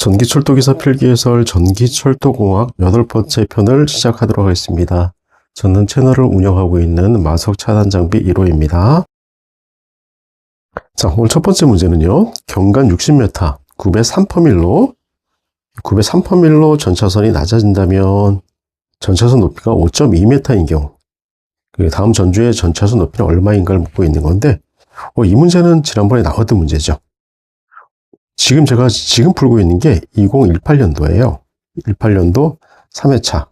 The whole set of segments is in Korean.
전기철도기사 필기해설 전기철도공학 8번째 편을 시작하도록 하겠습니다. 저는 채널을 운영하고 있는 마석차단장비 1호입니다. 자, 오늘 첫 번째 문제는요. 경간 60m, 굽의 3퍼밀로 전차선이 낮아진다면 전차선 높이가 5.2m인 경우 그 다음 전주의 전차선 높이는 얼마인가를 묻고 있는 건데 이 문제는 지난번에 나왔던 문제죠. 제가 지금 풀고 있는 게 2018년도예요. 18년도 3회차.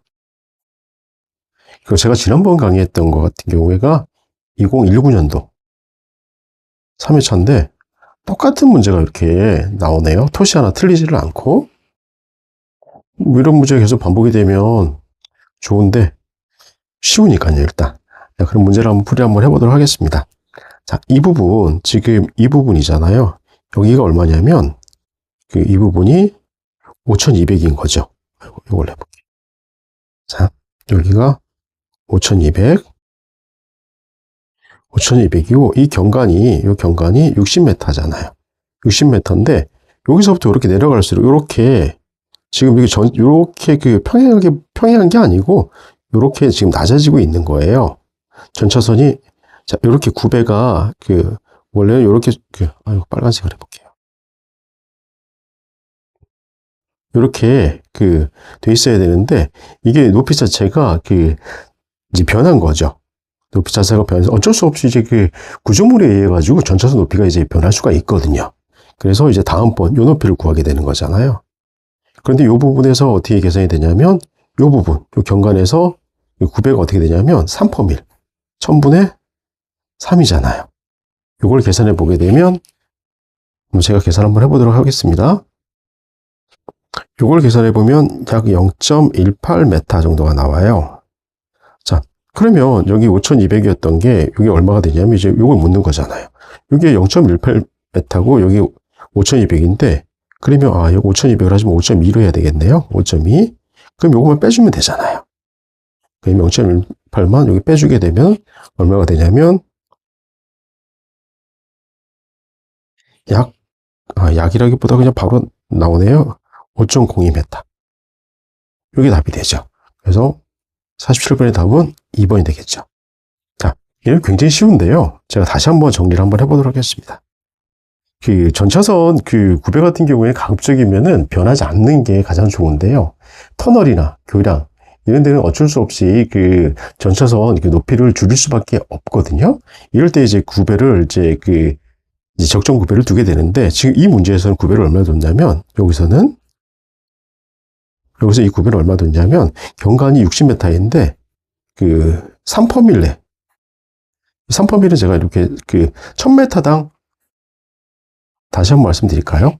그리고 제가 지난번 강의했던 것 같은 경우가 2019년도 3회차인데 똑같은 문제가 이렇게 나오네요. 토시 하나 틀리지를 않고. 이런 문제가 계속 반복이 되면 좋은데 쉬우니까요, 일단. 그럼 문제를 한번 해보도록 하겠습니다. 자, 이 부분, 지금 이 부분이잖아요. 여기가 얼마냐면, 이 부분이 5200인 거죠. 이걸 해볼게요. 자, 여기가 5200이고, 이 경관이 60m잖아요. 60m인데, 여기서부터 이렇게 내려갈수록, 이렇게, 지금 이렇게 평행한 게 아니고, 이렇게 지금 낮아지고 있는 거예요. 전차선이, 자, 이렇게 구배가, 원래는 이렇게, 빨간색을 해볼게요. 이렇게, 돼 있어야 되는데, 이게 높이 자체가, 이제 변한 거죠. 높이 자체가 변해서 어쩔 수 없이 이제 구조물에 의해 가지고 전차선 높이가 이제 변할 수가 있거든요. 그래서 이제 다음번 요 높이를 구하게 되는 거잖아요. 그런데 이 부분에서 어떻게 계산이 되냐면, 이 부분, 요 경관에서 구배가 어떻게 되냐면, 3퍼밀. 1000분의 3이잖아요. 이걸 계산해 보게 되면, 제가 계산 한번 해보도록 하겠습니다. 이걸 계산해 보면 약 0.18m 정도가 나와요. 자, 그러면 여기 5200이었던 게 여기 얼마가 되냐면 이제 이걸 묻는 거잖아요. 이게 0.18m고 여기 5200인데 그러면 여기 5200을 하시면 5.2로 해야 되겠네요. 5.2. 그럼 요것만 빼주면 되잖아요. 그럼 0.18만 여기 빼주게 되면 얼마가 되냐면 약이라기보다 그냥 바로 나오네요. 5.02m. 이게 답이 되죠. 그래서 47번의 답은 2번이 되겠죠. 자, 이게 굉장히 쉬운데요. 제가 다시 한번 정리를 한번 해보도록 하겠습니다. 전차선 구배 같은 경우에 가급적이면은 변하지 않는 게 가장 좋은데요. 터널이나 교량 이런 데는 어쩔 수 없이 전차선 높이를 줄일 수밖에 없거든요. 이럴 때 이제 구배를 이제 적정 구배를 두게 되는데 지금 이 문제에서는 구배를 얼마나 뒀냐면 여기서 이 구배를 얼마 뒀냐면 경관이 60m인데 3퍼밀 3퍼밀은 제가 이렇게 1000m당 다시 한번 말씀드릴까요?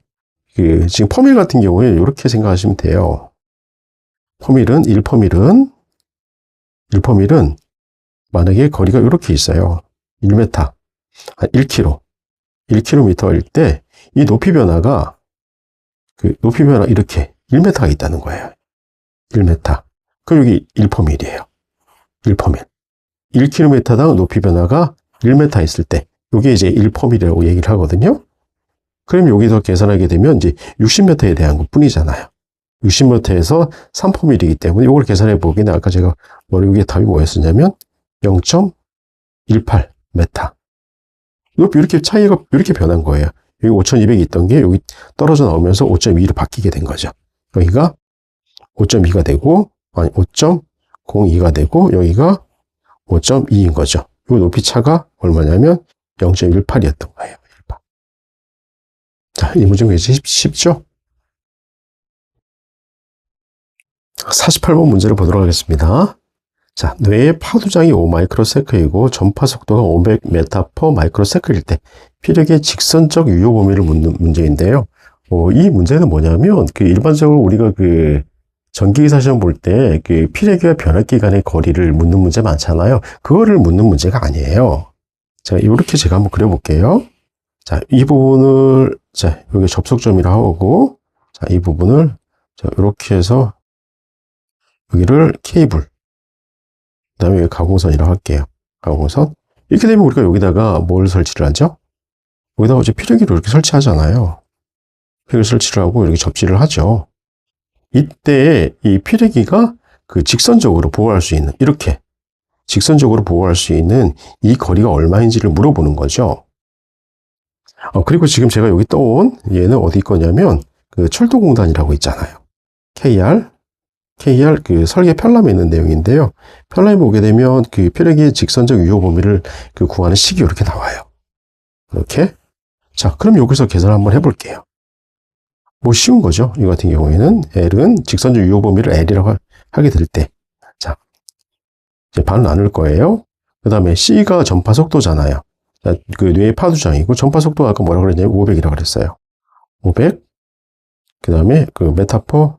지금 퍼밀 같은 경우에 이렇게 생각하시면 돼요. 1퍼밀은 만약에 거리가 이렇게 있어요. 1m, 1km일 때 이 높이 변화가 이렇게 1m가 있다는 거예요. 1m. 그럼 여기 1퍼밀이에요. 1퍼밀. 1km당 높이 변화가 1m 있을 때 이게 이제 1퍼밀이라고 얘기를 하거든요. 그럼 여기서 계산하게 되면 이제 60m에 대한 것 뿐이잖아요. 60m에서 3퍼밀이기 때문에 이걸 계산해 보기에는 아까 제가 여기 답이 뭐였었냐면 0.18m. 이렇게 차이가 이렇게 변한 거예요. 여기 5200이 있던 게 여기 떨어져 나오면서 5.2로 바뀌게 된 거죠. 여기가 5.2가 되고 5.02가 되고 여기가 5.2인 거죠. 이 높이 차가 얼마냐면 0.18이었던 거예요. 18. 자, 이 문제 굉장히 쉽죠? 48번 문제를 보도록 하겠습니다. 자, 뇌의 파도장이 5마이크로세컨이고 전파 속도가 500m/마이크로세컨일 때 피력의 직선적 유효 범위를 묻는 문제인데요. 이 문제는 뭐냐면 일반적으로 우리가 전기기사 시험 볼 때 피력과 변압기 간의 거리를 묻는 문제 많잖아요. 그거를 묻는 문제가 아니에요. 자, 이렇게 제가 한번 그려볼게요. 자, 이 부분을 여기 접속점이라 하고 자, 이 부분을 이렇게 해서 여기를 케이블 그 다음에 여기 가공선이라고 할게요. 가공선. 이렇게 되면 우리가 여기다가 뭘 설치를 하죠? 여기다가 이제 피력기를 이렇게 설치하잖아요. 피레기 설치를 하고 이렇게 접지를 하죠. 이때 이 피레기가 그 직선적으로 보호할 수 있는, 이렇게 직선적으로 보호할 수 있는 이 거리가 얼마인지를 물어보는 거죠. 그리고 지금 제가 여기 떠온 얘는 어디 거냐면 그 철도공단이라고 있잖아요. KR 그 설계 편람에 있는 내용인데요. 편람에 보게 되면 그 피레기의 직선적 유효 범위를 그 구하는 식이 이렇게 나와요. 이렇게. 자, 그럼 여기서 계산 한번 해볼게요. 뭐 쉬운 거죠. 이 같은 경우에는 L은 직선적 유효 범위를 L이라고 하게 될 때, 자, 이제 반을 나눌 거예요. 그 다음에 C가 전파 속도잖아요. 자, 그 뇌의 파두장이고 전파 속도가 아까 뭐라고 그랬냐면 500이라고 그랬어요. 500. 그 다음에 그 메타퍼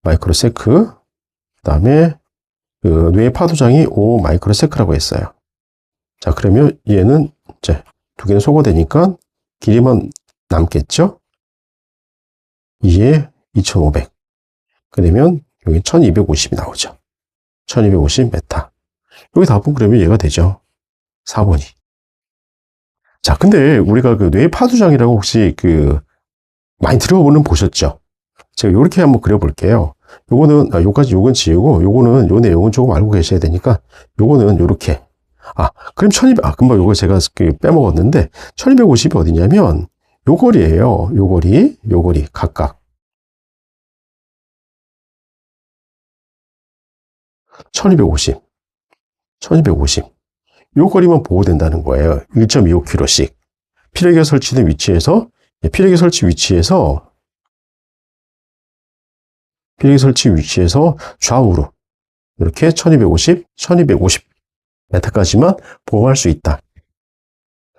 마이크로세크. 그 다음에 그 뇌의 파두장이 5 마이크로세크라고 했어요. 자, 그러면 얘는 이제 두 개는 소거되니까 길이만 남겠죠? 2에 2500. 그러면 여기 1250이 나오죠. 1250 메타. 여기 답은 그러면 얘가 되죠. 4번이. 자, 근데 우리가 그 뇌 파두장이라고 혹시 그 많이 들어보는 보셨죠? 제가 이렇게 한번 그려볼게요. 요거는, 요건 지우고, 요거는, 요 내용은 조금 알고 계셔야 되니까, 요거는 요렇게. 그럼 1200, 금방 요거 제가 그 빼먹었는데, 1250이 어디냐면, 요 거리예요. 요 거리, 각각. 1250. 요 거리만 보호된다는 거예요. 1.25km씩. 피레기가 설치된 위치에서, 피레기 설치 위치에서 좌우로 이렇게 1250 메타까지만 보호할 수 있다.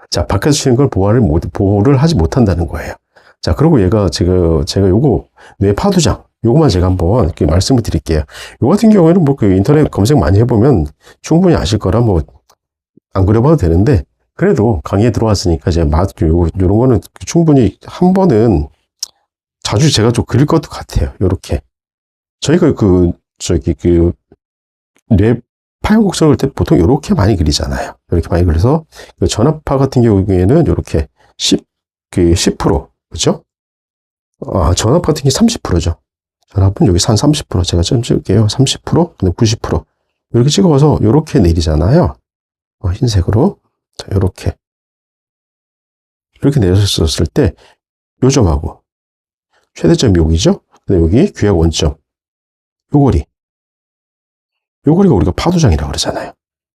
자, 밖에서 치는 걸 보호를 하지 못한다는 거예요. 자, 그리고 얘가 제가 요거 뇌 파두장 요거만 제가 한번 이렇게 말씀을 드릴게요. 요 같은 경우에는 뭐 그 인터넷 검색 많이 해보면 충분히 아실 거라 뭐 안 그려봐도 되는데, 그래도 강의에 들어왔으니까 이제 요런 거는 충분히 한 번은 자주 제가 좀 그릴 것도 같아요. 요렇게. 저희가 뇌 파형 곡선을 때 보통 요렇게 많이 그리잖아요. 이렇게 많이 그려서 그 전압파 같은 경우에는 요렇게 10%, 그죠? 전압 같은 게 30%죠. 전압은 여기 한 30%, 제가 좀 찍을게요. 30%, 근데 90%. 이렇게 찍어서 요렇게 내리잖아요. 흰색으로. 자, 요렇게. 이렇게 내렸었을 때, 요 점하고, 최대점이 여기죠? 근데 여기 귀약 원점. 요 거리가 우리가 파두장이라고 그러잖아요.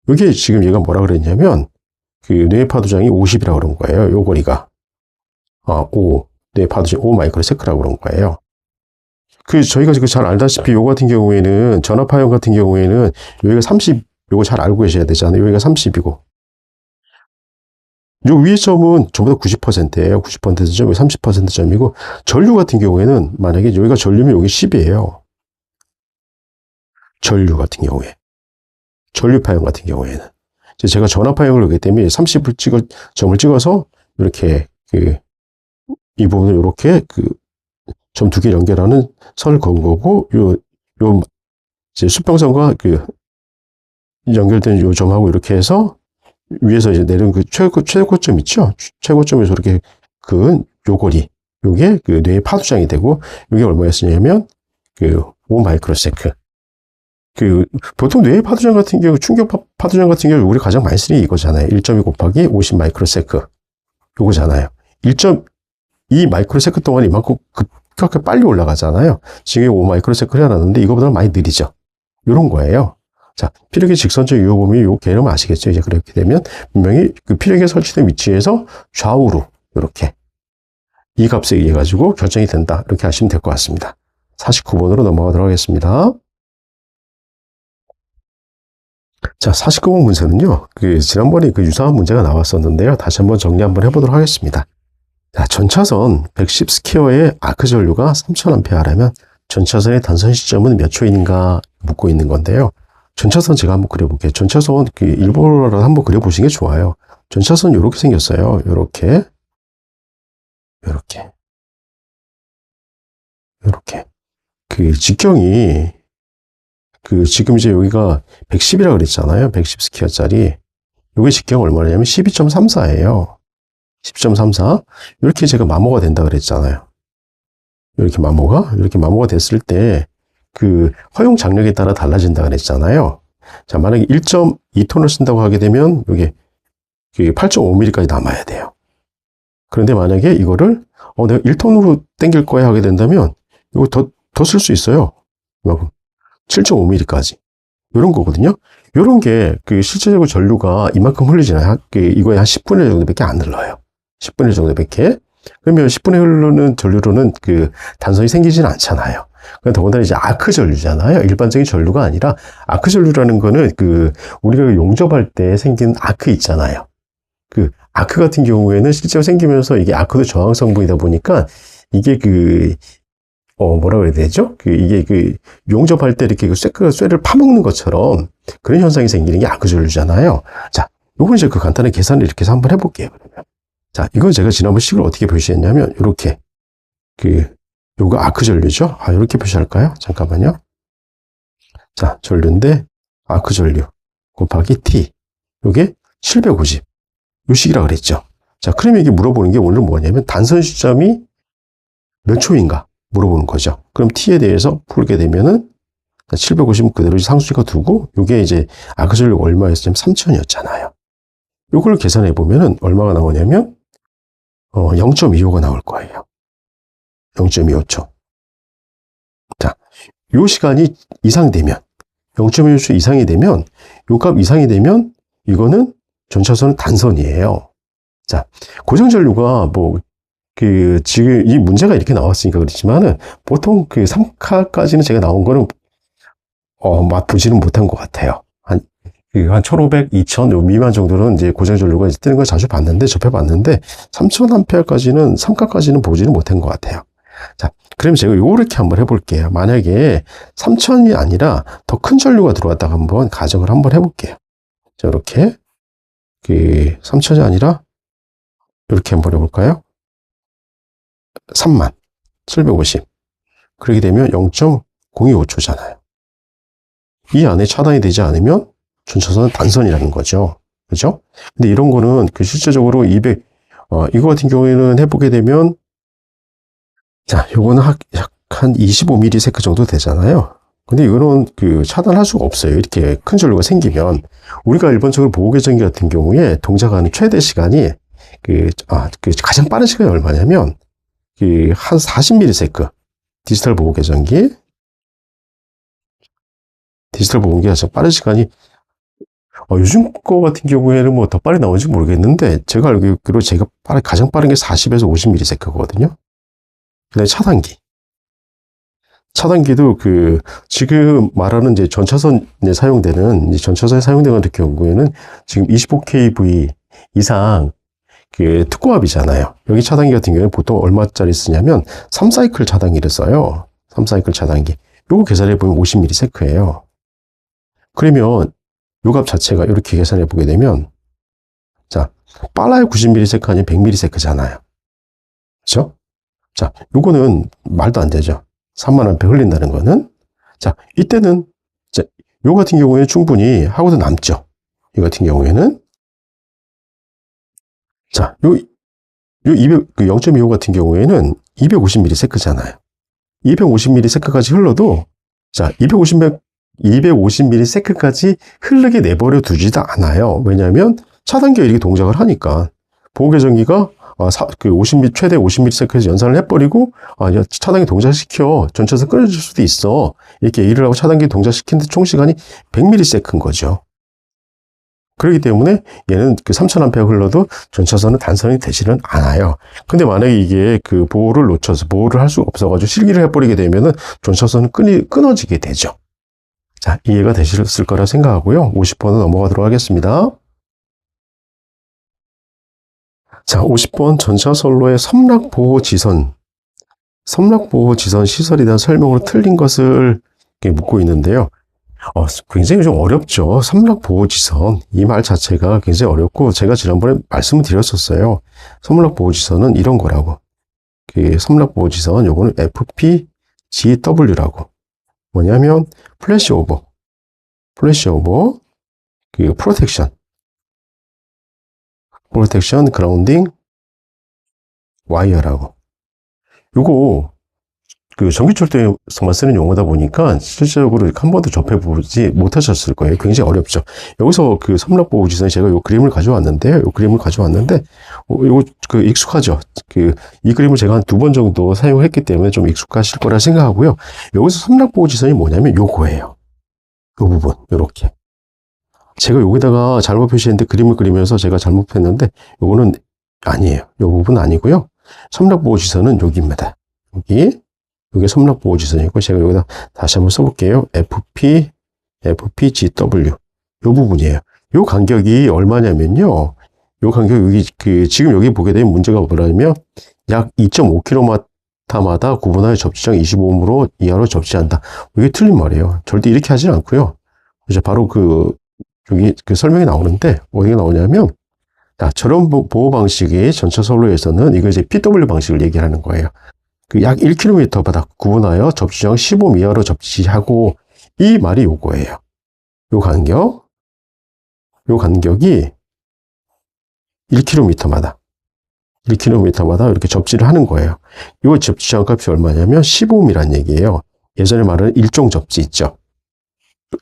여기 지금 얘가 뭐라 그랬냐면, 그 뇌 파두장이 50이라고 그런 거예요. 요 거리가. 뇌 파두장 5 마이크로세크라고 그런 거예요. 저희가 지금 잘 알다시피 요 같은 경우에는, 전압파형 같은 경우에는, 여기가 30, 요거 잘 알고 계셔야 되잖아요. 여기가 30이고. 요 위에 점은 전부 다 90%예요. 90%점, 30%점이고, 전류 같은 경우에는, 만약에 여기가 전류면 여기 10이에요. 전류 같은 경우에. 전류파형 같은 경우에는. 제가 전압파형을 하기 때문에 점을 찍어서, 이렇게, 이 부분을 이렇게, 점 두 개 연결하는 선을 그은 거고, 이제 수평선과 연결된 요 점하고 이렇게 해서, 위에서 이제 내려온 그 최고점 있죠? 최고점에서 이렇게 그은 요 거리. 요게 그 뇌의 파두장이 되고, 요게 얼마였냐면, 5 마이크로세크. 보통 뇌의 파두장 같은 경우, 충격 파두장 같은 경우, 우리 가장 많이 쓰는 게 이거잖아요. 1.2 곱하기 50 마이크로세크. 요거잖아요. 1.2 마이크로세크 동안 이만큼 급격하게 빨리 올라가잖아요. 지금 5 마이크로세크를 해놨는데, 이거보다 많이 느리죠. 요런 거예요. 자, 피레기 직선적 유효 범위 요 개념 아시겠죠? 이제 그렇게 되면 분명히 그 피레기가 설치된 위치에서 좌우로 이렇게 이 값에 의해 가지고 결정이 된다. 이렇게 하시면 될 것 같습니다. 49번으로 넘어가도록 하겠습니다. 자, 49번 문제는요. 지난번에 유사한 문제가 나왔었는데요. 다시 한번 정리 한번 해보도록 하겠습니다. 자, 전차선 110 스퀘어의 아크 전류가 3000A라면 전차선의 단선 시점은 몇 초인가 묻고 있는 건데요. 전차선 제가 한번 그려볼게요. 전차선 일본어로 한번 그려보시는 게 좋아요. 전차선 이렇게 생겼어요. 이렇게. 직경이 지금 이제 여기가 110이라고 그랬잖아요. 110 스퀘어짜리. 여기 직경 얼마냐면 12.34예요. 12.34. 이렇게 제가 마모가 된다 그랬잖아요. 이렇게 마모가 됐을 때 그 허용 장력에 따라 달라진다 그랬잖아요. 자, 만약에 1.2톤을 쓴다고 하게 되면 이게 8.5mm까지 남아야 돼요. 그런데 만약에 이거를 내가 1톤으로 땡길 거야 하게 된다면 이거 더 쓸 수 있어요. 7.5mm까지. 이런 거거든요. 이런 게 실제적으로 전류가 이만큼 흘리잖아요. 이거에 한 10분의 1 정도밖에 안 흘러요. 10분의 1 정도밖에. 그러면 10분의 1 흐르는 전류로는 단선이 생기지는 않잖아요. 더군다나 이제 아크 전류잖아요. 일반적인 전류가 아니라 아크 전류라는 거는 우리가 용접할 때 생긴 아크 있잖아요. 아크 같은 경우에는 실제로 생기면서 이게 아크도 저항 성분이다 보니까 이게 뭐라 그래야 되죠? 이게 용접할 때 이렇게 쇠를 파먹는 것처럼 그런 현상이 생기는 게 아크 전류잖아요. 자, 요건 이제 간단한 계산을 이렇게 해서 한번 해볼게요, 그러면. 자, 이건 제가 지난번 식을 어떻게 표시했냐면, 요렇게. 요거 아크 전류죠? 요렇게 표시할까요? 잠깐만요. 자, 전류인데, 아크 전류 곱하기 T. 요게 750. 요 식이라 그랬죠. 자, 그러면 이게 물어보는 게 오늘 뭐냐면, 단선 시점이 몇 초인가 물어보는 거죠. 그럼 T에 대해서 풀게 되면은, 750은 그대로 상수니까 두고, 요게 이제 아크 전류가 얼마였냐면 3000이었잖아요. 요걸 계산해 보면은 얼마가 나오냐면, 0.25가 나올 거예요. 0.25초. 자, 요 시간이 이상되면, 0.25초 이상이 되면, 요 값 이상이 되면, 이거는 전차선은 단선이에요. 자, 고정전류가 지금 이 문제가 이렇게 나왔으니까 그렇지만은, 보통 3카까지는 제가 나온 거는, 맛보지는 못한 것 같아요. 한 1500, 2000 미만 정도는 이제 고정전류가 뜨는 걸 자주 봤는데, 접해봤는데, 3000A까지는, 3가까지는 보지는 못한 것 같아요. 자, 그럼 제가 요렇게 한번 해볼게요. 만약에 3000이 아니라 더 큰 전류가 들어왔다가 한번 가정을 한번 해볼게요. 자, 이렇게, 3000이 아니라, 이렇게 한번 해볼까요? 3만, 750. 그렇게 되면 0.025초잖아요. 이 안에 차단이 되지 않으면, 전차선은 단선이라는 거죠. 그죠? 근데 이런 거는 실제적으로 이거 같은 경우에는 해보게 되면, 자, 요거는 약 한 25ms 정도 되잖아요. 근데 이거는 차단할 수가 없어요. 이렇게 큰 전류가 생기면. 우리가 일반적으로 보호계정기 같은 경우에 동작하는 최대 시간이, 가장 빠른 시간이 얼마냐면, 한 40ms. 디지털 보호계정기가 가장 빠른 시간이 요즘 거 같은 경우에는 더 빨리 나오는지 모르겠는데, 제가 알기로 가장 빠른 게 40에서 50ms거든요. 그 다음에 차단기도 지금 말하는 이제 전차선에 사용되는 같은 경우에는 지금 25kV 이상 특고압이잖아요. 여기 차단기 같은 경우에는 보통 얼마짜리 쓰냐면 3사이클 차단기를 써요. 3사이클 차단기. 요거 계산해 보면 50ms예요. 그러면 요 값 자체가 이렇게 계산해 보게 되면, 자, 빨라야 90ms 아니면 100ms잖아요. 그렇죠? 자, 요거는 말도 안 되죠. 3만 암페어 흘린다는 거는. 자, 이때는 요 같은 경우에 충분히 하고도 남죠. 이 같은 경우에는. 자, 요 0.25 같은 경우에는 250ms잖아요. 250ms까지 흘러도, 자, 250ms까지 흐르게 내버려 두지도 않아요. 왜냐하면 차단기가 이렇게 동작을 하니까 보호계정기가 최대 50ms에서 연산을 해버리고 차단기 동작시켜 전차선 끊어질 수도 있어. 이렇게 일을 하고 차단기 동작시키는데 총 시간이 100ms인 거죠. 그렇기 때문에 얘는 3000A 흘러도 전차선은 단선이 되지는 않아요. 근데 만약에 이게 보호를 놓쳐서 보호를 할 수가 없어가지고 실기를 해버리게 되면은 전차선은 끊어지게 되죠. 자, 이해가 되셨을 거라 생각하고요. 50번은 넘어가도록 하겠습니다. 자, 50번 전차선로의 섬락보호지선 시설에 대한 설명으로 틀린 것을 묻고 있는데요. 굉장히 좀 어렵죠. 섬락보호지선. 이 말 자체가 굉장히 어렵고, 제가 지난번에 말씀을 드렸었어요. 섬락보호지선은 이런 거라고. 섬락보호지선, 요거는 FPGW라고. 뭐냐면, 플래시오버, 프로텍션 그라운딩 와이어라고. 요거 그 전기철도에서만 쓰는 용어다 보니까 실질적으로 한 번도 접해보지 못하셨을 거예요. 굉장히 어렵죠. 여기서 그 섬락보호지선에 제가 요 그림을 가져왔는데요. 요 그림을 가져왔는데, 요거 그 익숙하죠. 이 그림을 제가 한 2번 정도 사용했기 때문에 좀 익숙하실 거라 생각하고요. 여기서 섬락보호지선이 뭐냐면 요거예요. 요 부분, 요렇게. 제가 여기다가 잘못 표시했는데 그림을 그리면서 제가 잘못했는데 요거는 아니에요. 요 부분 아니고요. 섬락보호지선은 여기입니다. 여기 섬락보호지선이고 제가 여기다 다시 한번 써볼게요. FPGW 요 부분이에요. 요 간격이 얼마냐면요. 요 간격 여기 지금 여기 보게 되면 문제가 뭐냐면 약 2.5km마다 구분하여 접지장 25ohm으로 이하로 접지한다. 이게 틀린 말이에요. 절대 이렇게 하진 않고요. 이제 바로 여기 설명이 나오는데 어디가 나오냐면 자, 저런 보호 방식이 전차 선로에서는 이거 이제 PW 방식을 얘기하는 거예요. 약 1km마다 구분하여 접지장 15m 이하로 접지하고 이 말이 요거예요. 요 간격이 1km마다 이렇게 접지를 하는 거예요. 요 접지장 값이 얼마냐면 15ohm이란 얘기예요. 예전에 말하는 일종 접지 있죠.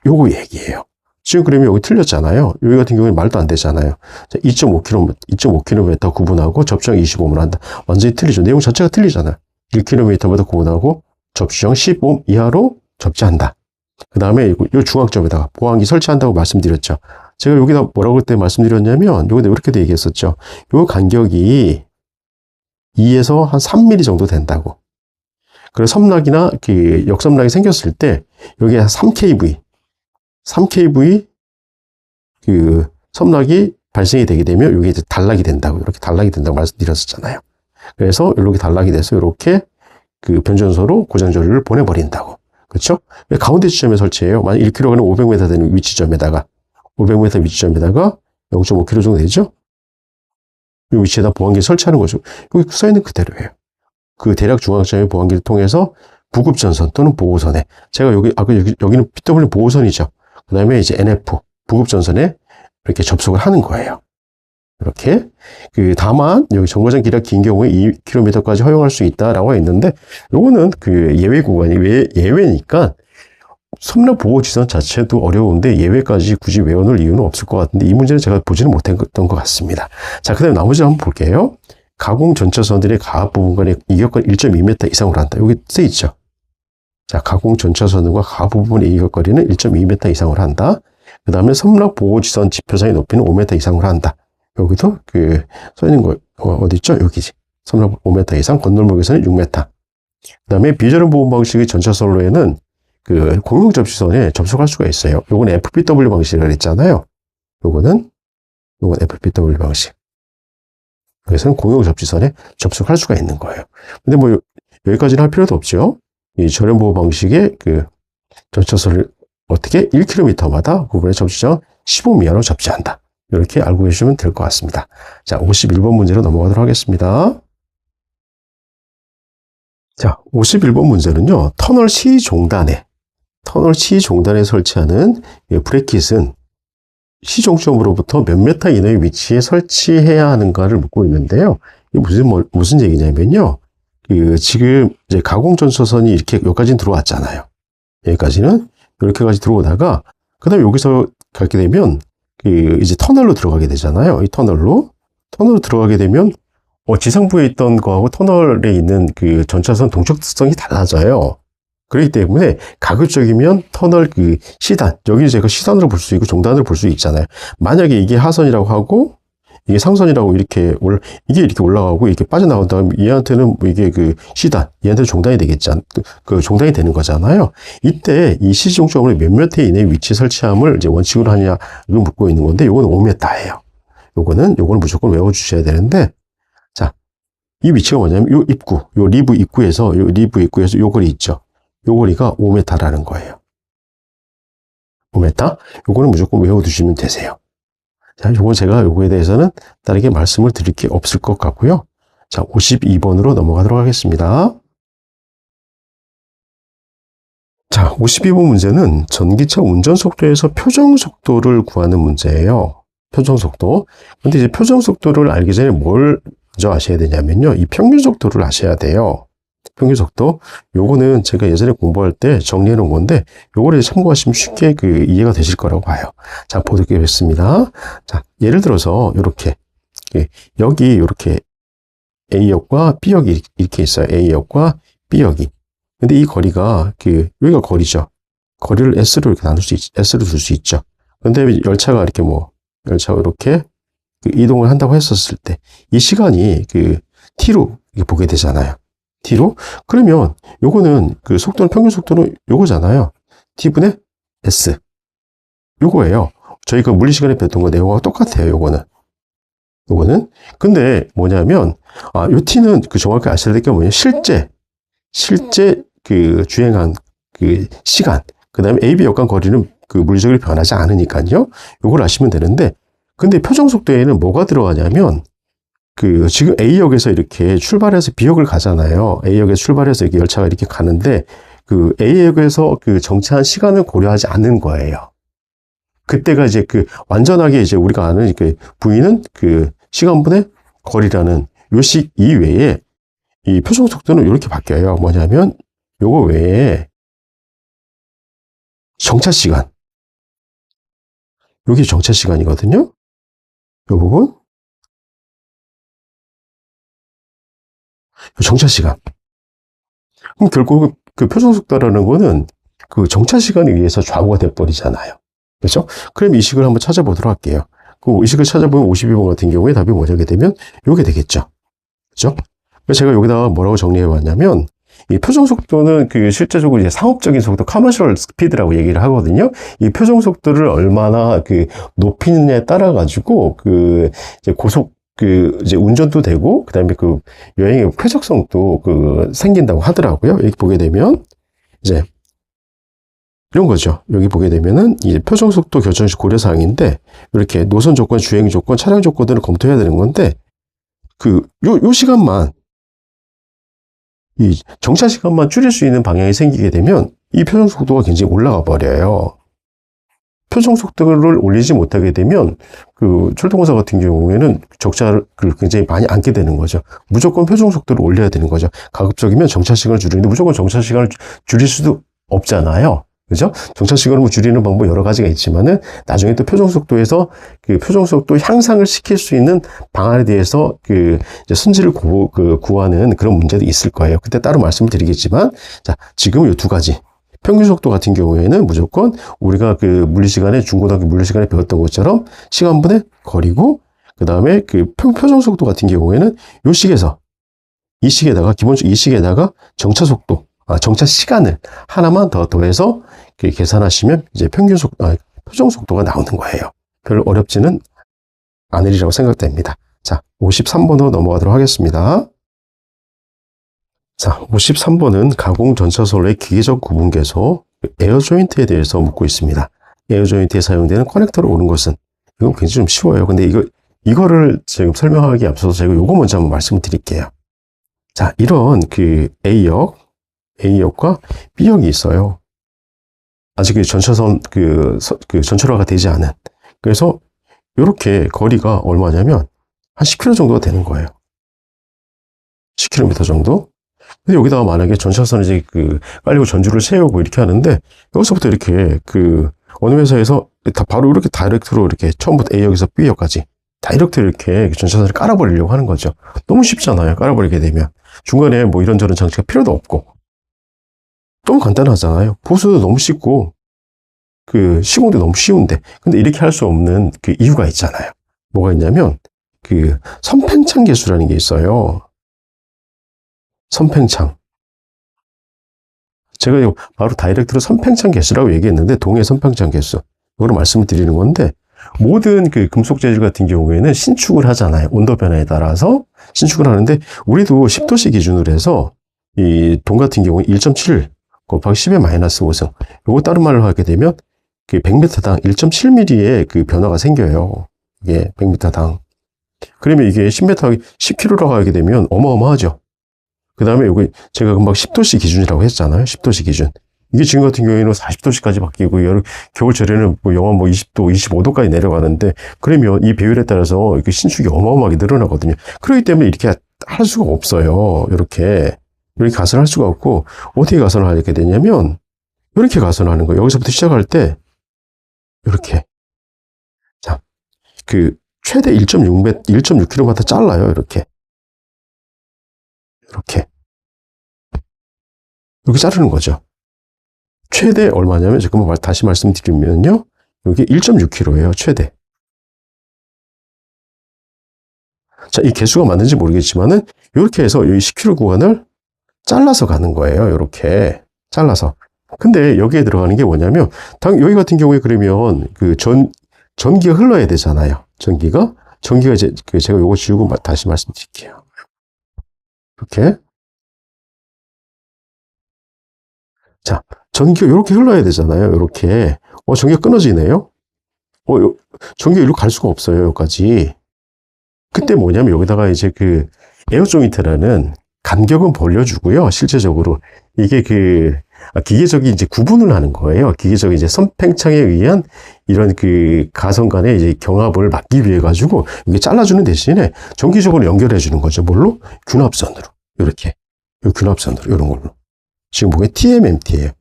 요거 얘기예요. 지금 그러면 여기 틀렸잖아요. 여기 같은 경우는 말도 안 되잖아요. 2.5km 구분하고 접지장 25ohm을 한다. 완전히 틀리죠. 내용 자체가 틀리잖아요. 1km마다 구분하고 접지장 15ohm 이하로 접지한다. 그 다음에 이 중앙점에다가 보안기 설치한다고 말씀드렸죠. 제가 여기다 뭐라고 그때 말씀드렸냐면 여기다 이렇게도 얘기했었죠. 이 간격이 2에서 한 3mm 정도 된다고. 그래서 섬락이나 역섬락이 생겼을 때 여기에 3kV 섬락이 발생이 되게 되면 이게 이제 단락이 된다고, 이렇게 단락이 된다고 말씀드렸었잖아요. 그래서 이렇게 단락이 돼서 이렇게 변전소로 고정전류를 보내버린다고. 그렇죠? 가운데 지점에 설치해요. 만약 1km는 500m 되는 위치점에다가 500m 위치점에다가 0.5km 정도 되죠? 이 위치에다 보안기를 설치하는 거죠. 여기 써있는 그대로예요. 그 대략 중앙점의 보안기를 통해서 부급전선 또는 보호선에 제가 여기는 PW 보호선이죠. 그 다음에 이제 NF 부급전선에 이렇게 접속을 하는 거예요. 이렇게. 다만, 여기 정거장 기력 긴 경우에 2km까지 허용할 수 있다라고 했는데, 요거는 예외 구간이, 예외니까, 섬락 보호지선 자체도 어려운데, 예외까지 굳이 외워놓을 이유는 없을 것 같은데, 이 문제는 제가 보지는 못했던 것 같습니다. 자, 그 다음에 나머지 한번 볼게요. 가공 전차선들의 가압 부분 간의 이격거리 1.2m 이상으로 한다. 여기 쓰여있죠. 자, 가공 전차선과 가압 부분의 이격거리는 1.2m 이상으로 한다. 그 다음에 섬락 보호지선 지표상의 높이는 5m 이상으로 한다. 여기도 써있는 거, 어디 있죠? 여기지. 섬락 5m 이상, 건널목에서는 6m. 그 다음에 비전원 보호 방식의 전차선로에는 공용 접시선에 접속할 수가 있어요. 요거는 FPW 방식이라고 했잖아요. 요건 FPW 방식. 여기서는 공용 접시선에 접속할 수가 있는 거예요. 근데 뭐, 여기까지는 할 필요도 없죠. 이 전원 보호 방식의 전차선을 어떻게 1km마다 구분의 접지장 15m 이하로 접지한다. 이렇게 알고 계시면 될 것 같습니다. 자, 51번 문제로 넘어가도록 하겠습니다. 자, 51번 문제는요, 터널 C 종단에 설치하는 브레킷은 C 종점으로부터 몇 미터 이내의 위치에 설치해야 하는가를 묻고 있는데요. 이게 무슨 얘기냐면요. 지금 이제 가공전차선이 이렇게 여기까지는 들어왔잖아요. 여기까지는 이렇게까지 들어오다가, 그 다음에 여기서 가게 되면, 이제 터널로 들어가게 되잖아요. 이 터널로 들어가게 되면, 지상부에 있던 거하고 터널에 있는 전차선 동적 특성이 달라져요. 그렇기 때문에 가급적이면 터널 시단, 여기는 제가 시단으로 볼 수 있고 종단으로 볼 수 있잖아요. 만약에 이게 하선이라고 하고, 이게 상선이라고 이게 이렇게 올라가고 이렇게 빠져나온 다음 얘한테는 이게 시단, 얘한테는 종단이 되겠지 종단이 되는 거잖아요. 이때 이 시종점을 몇 미터 이내에 위치 설치함을 이제 원칙으로 하냐를 묻고 있는 건데, 요거는 5m예요. 요거는 무조건 외워주셔야 되는데, 자, 이 위치가 뭐냐면 요 리브 입구에서 요 거리 있죠. 요 거리가 5m라는 거예요. 5m? 요거는 무조건 외워두시면 되세요. 자, 요거에 대해서는 다르게 말씀을 드릴 게 없을 것 같고요. 자, 52번으로 넘어가도록 하겠습니다. 자, 52번 문제는 전기차 운전 속도에서 표정 속도를 구하는 문제예요. 표정 속도. 근데 이제 표정 속도를 알기 전에 뭘 먼저 아셔야 되냐면요. 이 평균 속도를 아셔야 돼요. 평균 속도. 요거는 제가 예전에 공부할 때 정리해 놓은 건데, 요거를 참고하시면 쉽게 그 이해가 되실 거라고 봐요. 자, 보겠습니다. 자, 예를 들어서, 요렇게. 여기, 요렇게 A역과 B역이 이렇게 있어요. A역과 B역이. 근데 이 거리가, 여기가 거리죠. 거리를 S로 이렇게 나눌 수 S로 둘 수 있죠. 근데 열차가 이렇게 열차가 이렇게 이동을 한다고 했었을 때, 이 시간이 T로 보게 되잖아요. T로? 그러면 요거는 속도는, 평균 속도는 요거잖아요. T분의 S. 요거예요. 저희가 물리시간에 배웠던 거 내용과 똑같아요. 요거는. 근데 뭐냐면, 요 T는 정확히 아셔야 될 게 뭐냐면, 실제 주행한 시간. 그 다음에 AB 역간 거리는 물리적으로 변하지 않으니까요. 요걸 아시면 되는데, 근데 표정 속도에는 뭐가 들어가냐면, 지금 A역에서 이렇게 출발해서 B역을 가잖아요. A역에서 출발해서 이렇게 열차가 이렇게 가는데, A역에서 정차한 시간을 고려하지 않는 거예요. 그때가 이제 완전하게 이제 우리가 아는 V는 시간분의 거리라는 요식 이외에 이 표정 속도는 이렇게 바뀌어요. 뭐냐면, 요거 외에 정차 시간. 여기 정차 시간이거든요. 요 부분. 정차 시간. 그럼 결국 표정 속도라는 거는 정차 시간에 의해서 좌우가 돼버리잖아요. 그렇죠? 그럼 이 식을 한번 찾아보도록 할게요. 이 식을 찾아보면 52번 같은 경우에 답이 뭐냐게 되면 요게 되겠죠. 그렇죠? 그래서 제가 여기다가 뭐라고 정리해 왔냐면, 이 표정 속도는 실제적으로 이제 상업적인 속도, 커머셜 스피드라고 얘기를 하거든요. 이 표정 속도를 얼마나 높이느냐에 따라 가지고 이제 고속 이제 운전도 되고, 그다음에 여행의 쾌적성도 생긴다고 하더라고요. 여기 보게 되면 이제 이런 거죠. 여기 보게 되면은 이제 표정 속도 결정 시 고려 사항인데, 이렇게 노선 조건, 주행 조건, 차량 조건들을 검토해야 되는 건데, 요 시간만, 이 정차 시간만 줄일 수 있는 방향이 생기게 되면 이 표정 속도가 굉장히 올라가 버려요. 표정 속도를 올리지 못하게 되면 철도공사 같은 경우에는 적자를 굉장히 많이 안게 되는 거죠. 무조건 표정 속도를 올려야 되는 거죠. 가급적이면 정차 시간을 줄이는데 무조건 정차 시간을 줄일 수도 없잖아요. 그죠? 정차 시간을 줄이는 방법 여러 가지가 있지만은 나중에 또 표정 속도에서 표정 속도 향상을 시킬 수 있는 방안에 대해서 이제 순지를 구하는 그런 문제도 있을 거예요. 그때 따로 말씀을 드리겠지만, 자, 지금 이 두 가지. 평균 속도 같은 경우에는 무조건 우리가 물리시간에, 중고등학교 물리시간에 배웠던 것처럼 시간분의 거리고, 그 다음에 표정 속도 같은 경우에는 이 식에다가, 기본적으로 이 식에다가 정차 속도, 정차 시간을 하나만 더 더해서 계산하시면 이제 표정 속도가 나오는 거예요. 별로 어렵지는 않으리라고 생각됩니다. 자, 53번으로 넘어가도록 하겠습니다. 자, 53번은 가공 전차선로의 기계적 구분계소 에어 조인트에 대해서 묻고 있습니다. 에어 조인트에 사용되는 커넥터를 오는 것은, 이건 굉장히 좀 쉬워요. 근데 이거를 지금 설명하기 앞서서 제가 요거 먼저 한번 말씀을 드릴게요. 자, 이런 A역과 B역이 있어요. 아직 전차선, 전철화가 되지 않은. 그래서, 요렇게 거리가 얼마냐면, 한 10km 정도가 되는 거예요. 10km 정도? 근데 여기다가 만약에 전차선을 이제 깔리고 전주를 세우고 이렇게 하는데, 여기서부터 이렇게 어느 회사에서 바로 이렇게 다이렉트로 이렇게 처음부터 A역에서 B역까지 다이렉트로 이렇게 전차선을 깔아버리려고 하는 거죠. 너무 쉽잖아요. 깔아버리게 되면. 중간에 뭐 이런저런 장치가 필요도 없고. 너무 간단하잖아요. 보수도 너무 쉽고, 시공도 너무 쉬운데. 근데 이렇게 할 수 없는 이유가 있잖아요. 뭐가 있냐면, 선팽창 계수라는 게 있어요. 선팽창. 제가 바로 다이렉트로 선팽창 계수라고 얘기했는데, 동해 선팽창 계수. 이거로 말씀을 드리는 건데, 모든 금속 재질 같은 경우에는 신축을 하잖아요. 온도 변화에 따라서 신축을 하는데, 우리도 10도씨 기준으로 해서, 이 동 같은 경우에 1.7 곱하기 10의 마이너스 5승. 요거 다른 말로 하게 되면 100m당 1.7mm의 변화가 생겨요. 이게 100m당. 그러면 이게 10m, 10km라고 하게 되면 어마어마하죠. 그 다음에 여기 제가 금방 10도씨 기준이라고 했잖아요. 10도씨 기준. 이게 지금 같은 경우에는 40도씨까지 바뀌고 겨울철에는 영하 20도, 25도까지 내려가는데, 그러면 이 배율에 따라서 신축이 어마어마하게 늘어나거든요. 그렇기 때문에 이렇게 할 수가 없어요. 이렇게. 이렇게 가선을 할 수가 없고, 어떻게 가선을 하게 되냐면, 이렇게 가선을 하는 거예요. 여기서부터 시작할 때, 이렇게. 자, 그, 최대 1.6km 잘라요. 이렇게. 이렇게. 이렇게 자르는 거죠. 최대 얼마냐면, 잠깐만 다시 말씀드리면요. 여기 1.6km예요. 최대. 자, 이 개수가 맞는지 모르겠지만은, 이렇게 해서 이 10km 구간을 잘라서 가는 거예요. 이렇게. 잘라서. 근데 여기에 들어가는 게 뭐냐면, 여기 같은 경우에 그러면 전기가 흘러야 되잖아요. 전기가 이제, 제가 요거 지우고 다시 말씀드릴게요. 이렇게. 자, 전기가 이렇게 흘러야 되잖아요. 이렇게. 전기가 끊어지네요. 전기가 이리로 갈 수가 없어요. 여기까지. 그때 뭐냐면 여기다가 이제 에어 조인트라는 간격은 벌려주고요. 실제적으로. 이게 기계적인 이제 구분을 하는 거예요. 기계적인 이제 선팽창에 의한 이런 가선 간의 이제 경합을 막기 위해 가지고 이게 잘라주는 대신에 정기적으로 연결해 주는 거죠. 뭘로? 균합선으로. 이렇게. 이 균합선으로. 이런 걸로. 지금 보기엔 TMMT예요.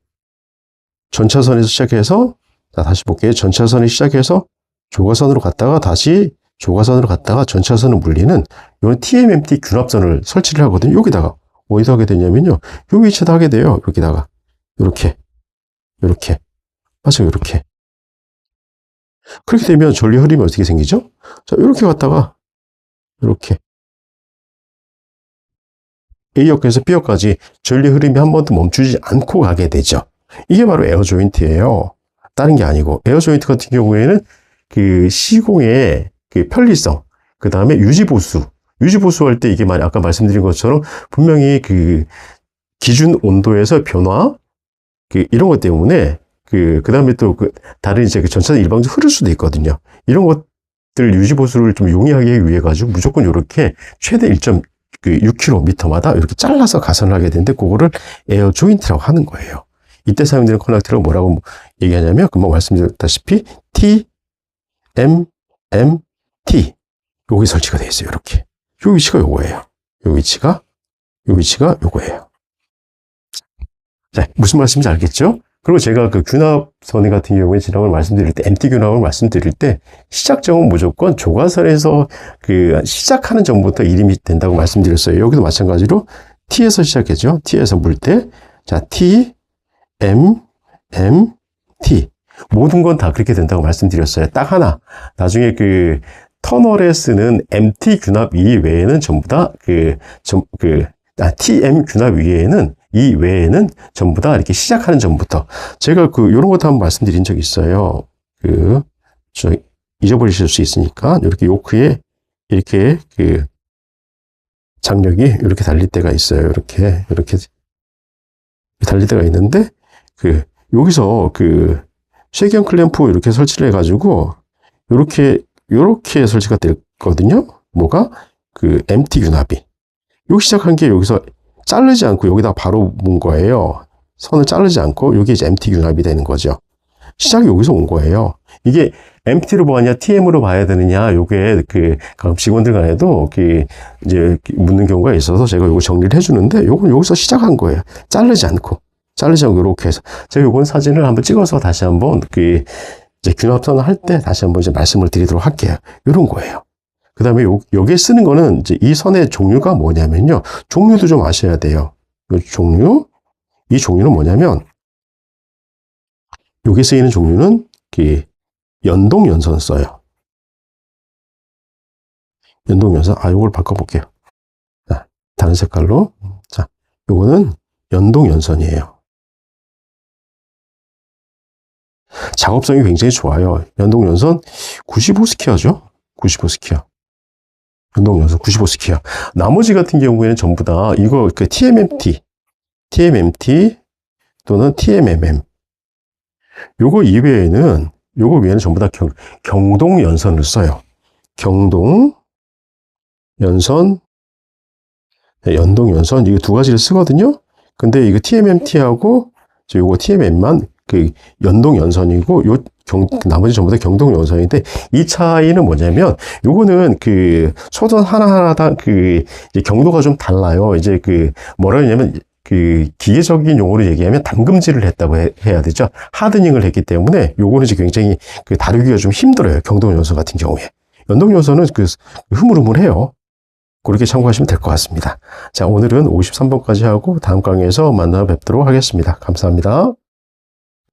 전차선에서 시작해서, 자, 다시 볼게요. 전차선이 시작해서 조가선으로 갔다가 다시 조가선으로 갔다가 전차선을 물리는 이런 TMMT 균합선을 설치를 하거든요. 여기다가 어디다 하게 되냐면요. 요 위치에다 하게 돼요. 여기다가 이렇게 맞아요. 이렇게. 그렇게 되면 전류 흐름이 어떻게 생기죠? 자, 이렇게 갔다가 이렇게 A역에서 B역까지 전류 흐름이 한 번도 멈추지 않고 가게 되죠. 이게 바로 에어 조인트예요. 다른 게 아니고 에어 조인트 같은 경우에는 시공의 편리성, 그 다음에 유지보수할 때 이게 아까 말씀드린 것처럼 분명히 기준 온도에서 변화, 이런 것 때문에 그 다음에 또 다른 이제 전차는 일방적으로 흐를 수도 있거든요. 이런 것들 유지보수를 좀 용이하게 위해 가지고 무조건 이렇게 최대 1.6km마다 이렇게 잘라서 가선을 하게 되는데 그거를 에어 조인트라고 하는 거예요. 이때 사용되는 커넥터를 뭐라고 얘기하냐면 금방 말씀드렸다시피 TMMT 여기 설치가 되어 있어요. 이렇게. 요 위치가 요거예요. 요 위치가 요거예요. 자, 무슨 말씀인지 알겠죠? 그리고 제가 균합선 같은 경우에 지난번에 말씀드릴 때 MT 균합을 말씀드릴 때 시작점은 무조건 조가선에서 시작하는 전부터 이름이 된다고 말씀드렸어요. 여기도 마찬가지로 T에서 시작했죠. T에서 물 때 자, T, M, T 모든 건 다 그렇게 된다고 말씀드렸어요. 딱 하나. 나중에 터널에 쓰는 MT 균합 이외에는 전부 다 TM 균합 이외에는 전부 다 이렇게 시작하는 전부터 제가 요런 것도 한번 말씀드린 적이 있어요. 잊어버리실 수 있으니까 이렇게 요크에 이렇게 장력이 이렇게 달릴 때가 있어요. 이렇게 달릴 때가 있는데 여기서 쉐기형 클램프 이렇게 설치를 해가지고 요렇게 설치가 됐거든요. 뭐가? MT 균합이. 여기 시작한 게 여기서 자르지 않고 여기다 바로 문 거예요. 선을 자르지 않고 여기 이제 MT 균합이 되는 거죠. 시작이 여기서 온 거예요. 이게 MT로 보았냐, TM으로 봐야 되느냐, 요게 가끔 직원들 간에도 이제 묻는 경우가 있어서 제가 요거 정리를 해주는데 요건 여기서 시작한 거예요. 자르지 않고 이렇게 해서 제가 요번 사진을 한번 찍어서 다시 한번 이제 균합선을 할 때 다시 한번 이제 말씀을 드리도록 할게요. 요런 거예요. 그 다음에 여기에 쓰는 거는 이제 이 선의 종류가 뭐냐면요. 종류도 좀 아셔야 돼요. 이 종류는 뭐냐면, 여기 쓰이는 종류는 연동연선 써요. 연동연선. 요걸 바꿔볼게요. 자, 다른 색깔로. 자, 요거는 연동연선이에요. 작업성이 굉장히 좋아요. 연동연선 95스퀘어죠? 95스퀘어. 연동연선 95스퀘어. 나머지 같은 경우에는 전부 다 이거 TMMT 또는 TMMM. 요거 외에는 전부 다 경동연선을 써요. 경동연선, 연동연선, 이거 두 가지를 쓰거든요. 근데 이거 TMMT하고 요거 TMM만 그 연동 연선이고 나머지 전부 다 경동 연선인데 이 차이는 뭐냐면 요거는 그 소전 하나하나당 그 이제 경도가 좀 달라요. 이제 그 뭐라 하냐면 그 기계적인 용어로 얘기하면 담금질을 했다고 해야 되죠. 하드닝을 했기 때문에 요거는 이제 굉장히 그 다루기가 좀 힘들어요. 경동 연선 같은 경우에. 연동 연선은 그 흐물흐물해요. 그렇게 참고하시면 될 것 같습니다. 자, 오늘은 53번까지 하고 다음 강의에서 만나 뵙도록 하겠습니다. 감사합니다.